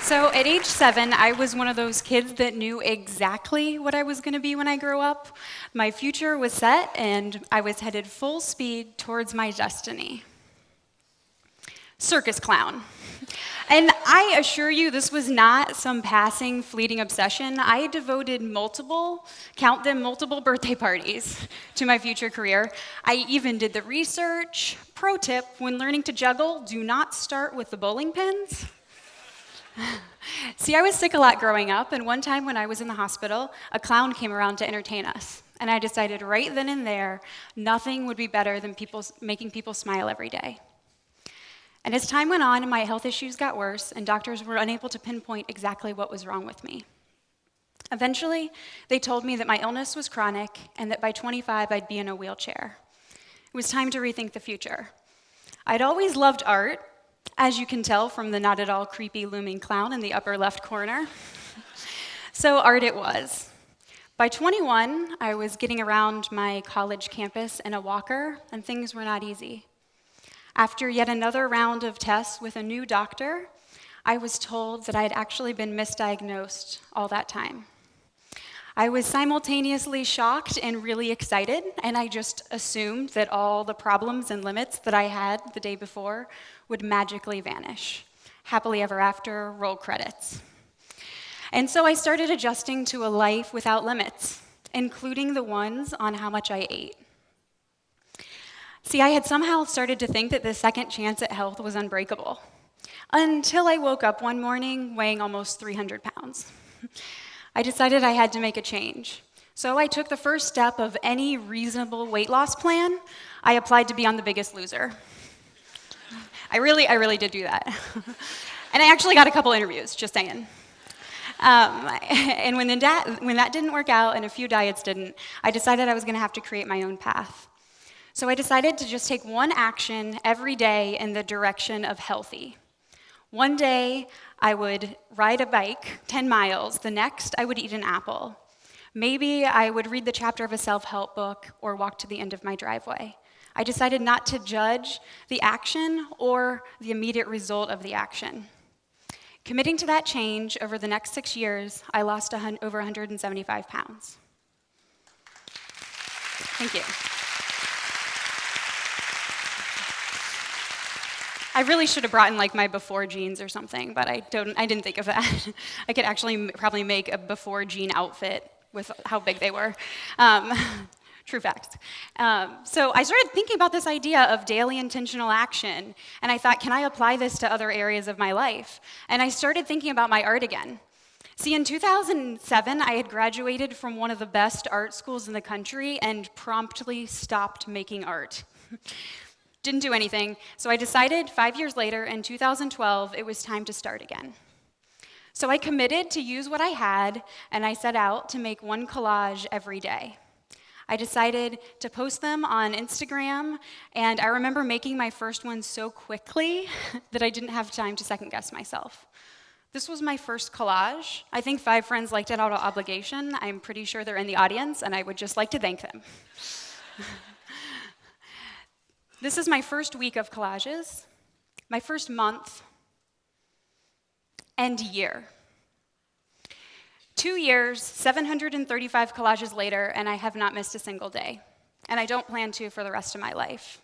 So at age 7, I was one of those kids that knew exactly what I was going to be when I grew up. My future was set, and I was headed full speed towards my destiny. Circus clown. And I assure you, this was not some passing, fleeting obsession. I devoted multiple birthday parties to my future career. I even did the research. Pro tip, when learning to juggle, do not start with the bowling pins. See, I was sick a lot growing up, and one time when I was in the hospital, a clown came around to entertain us. And I decided right then and there, nothing would be better than making people smile every day. And as time went on, my health issues got worse, and doctors were unable to pinpoint exactly what was wrong with me. Eventually, they told me that my illness was chronic, and that by 25, I'd be in a wheelchair. It was time to rethink the future. I'd always loved art, as you can tell from the not at all creepy looming clown in the upper left corner. So art it was. By 21, I was getting around my college campus in a walker, and things were not easy. After yet another round of tests with a new doctor, I was told that I had actually been misdiagnosed all that time. I was simultaneously shocked and really excited, and I just assumed that all the problems and limits that I had the day before would magically vanish. Happily ever after, roll credits. And so I started adjusting to a life without limits, including the ones on how much I ate. See, I had somehow started to think that the second chance at health was unbreakable, until I woke up one morning weighing almost 300 pounds. I decided I had to make a change. So I took the first step of any reasonable weight loss plan. I applied to be on The Biggest Loser. I really did do that. And I actually got a couple interviews, just saying. And when that didn't work out and a few diets didn't, I decided I was going to have to create my own path. So I decided to just take one action every day in the direction of healthy. One day, I would ride a bike 10 miles. The next, I would eat an apple. Maybe I would read the chapter of a self-help book or walk to the end of my driveway. I decided not to judge the action or the immediate result of the action. Committing to that change over the next 6 years, I lost over 175 pounds. Thank you. I really should have brought in like my before jeans or something, but I didn't think of that. I could actually probably make a before jean outfit with how big they were. True fact. So I started thinking about this idea of daily intentional action, and I thought, can I apply this to other areas of my life? And I started thinking about my art again. See, in 2007, I had graduated from one of the best art schools in the country and promptly stopped making art. Didn't do anything, so I decided 5 years later, in 2012, it was time to start again. So I committed to use what I had, and I set out to make one collage every day. I decided to post them on Instagram, and I remember making my first one so quickly that I didn't have time to second guess myself. This was my first collage. I think 5 friends liked it out of obligation. I'm pretty sure they're in the audience, and I would just like to thank them. This is my first week of collages, my first month, and year. 2 years, 735 collages later, and I have not missed a single day. And I don't plan to for the rest of my life.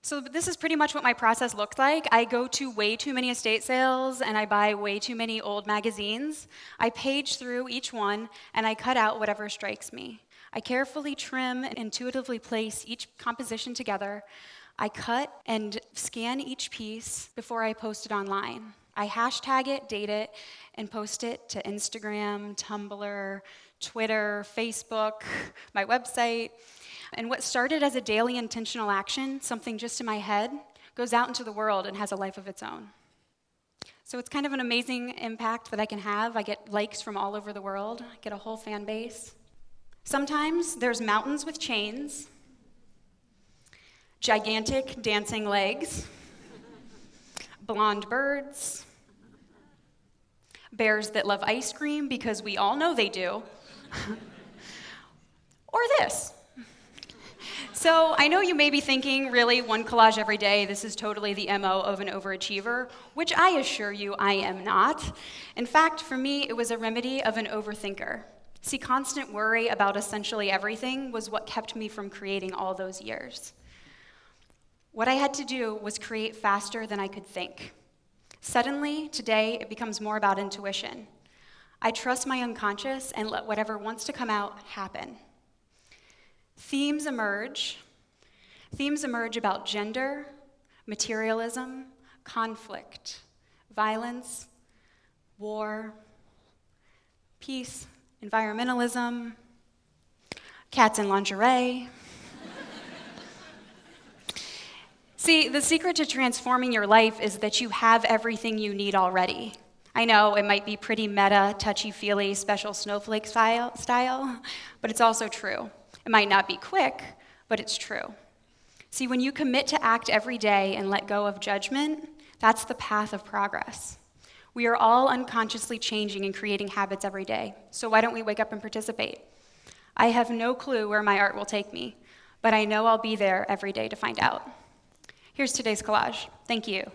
So this is pretty much what my process looked like. I go to way too many estate sales, and I buy way too many old magazines. I page through each one, and I cut out whatever strikes me. I carefully trim and intuitively place each composition together. I cut and scan each piece before I post it online. I hashtag it, date it, and post it to Instagram, Tumblr, Twitter, Facebook, my website. And what started as a daily intentional action, something just in my head, goes out into the world and has a life of its own. So it's kind of an amazing impact that I can have. I get likes from all over the world, I get a whole fan base. Sometimes there's mountains with chains, gigantic dancing legs, blonde birds, bears that love ice cream because we all know they do, or this. So I know you may be thinking, really, one collage every day, this is totally the MO of an overachiever, which I assure you I am not. In fact, for me, it was a remedy of an overthinker. See, constant worry about essentially everything was what kept me from creating all those years. What I had to do was create faster than I could think. Suddenly, today, it becomes more about intuition. I trust my unconscious and let whatever wants to come out happen. Themes emerge about gender, materialism, conflict, violence, war, peace, environmentalism, cats in lingerie. See, the secret to transforming your life is that you have everything you need already. I know it might be pretty meta, touchy-feely, special snowflake style, but it's also true. It might not be quick, but it's true. See, when you commit to act every day and let go of judgment, that's the path of progress. We are all unconsciously changing and creating habits every day, so why don't we wake up and participate? I have no clue where my art will take me, but I know I'll be there every day to find out. Here's today's collage. Thank you.